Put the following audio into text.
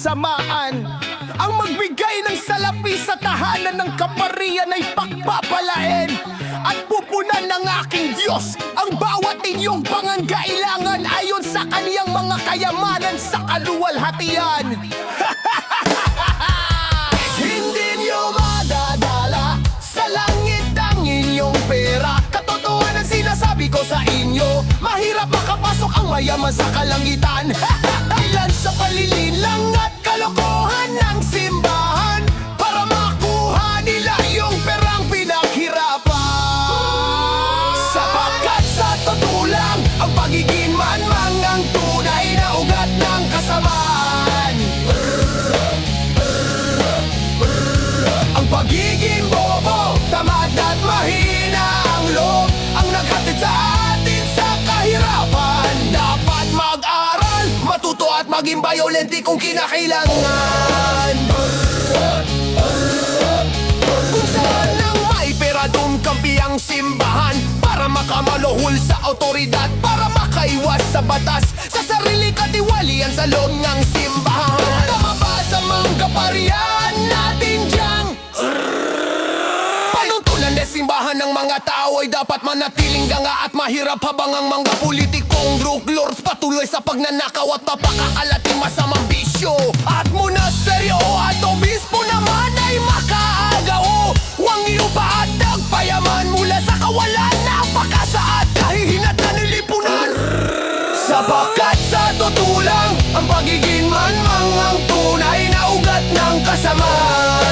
kasamaan. Ang magbigay ng salapi sa tahanan ng kaparian ay pagpapalain. At pupunan ng aking Diyos ang bawat inyong pangangailangan ayon sa kaniyang mga kayamanan sa kaluwalhatian. Hindi niyo madadala sa langit ang inyong pera. Katotohanan sinasabi ko sa inyo, mahirap makapasok ang mayaman sa kalangitan. Ilan sa palilinlang at kalokohan ng simbahan para makuha nila yung perang pinaghirapan. Sapagkat sa totoo lang, ang pagiging manmang ang tunay na ugat ng kasamaan. Ang pagiging bobo, tamad at mahina ang loob ang naghatid sa atin sa kahirapan. Dapat mag-aral, matuto at maging violente kung kinakailangan. Kung saan nang may pera doon kampi ang simbahan para makamaluhol sa autoridad, para makaiwas sa batas, sa sarili katiwalian sa loob ng simbahan. Tama ba sa mga kaparian natin diyang panuntunan na simbahan ng mga tao ay dapat manatiling danga at mahirap habang ang mga politikong drug lords patuloy sa pagnanakaw at papakakalating masamang bisyo. At monasteryo at obispo naman ay makaagaw. Huwag iyo pa at nagpayaman mula sa kawalan, napakasaad kahihinat na nilipunan. Sapagkat sa totoo lang, ang pagiging manmang ang tunay na ugat ng kasamaan.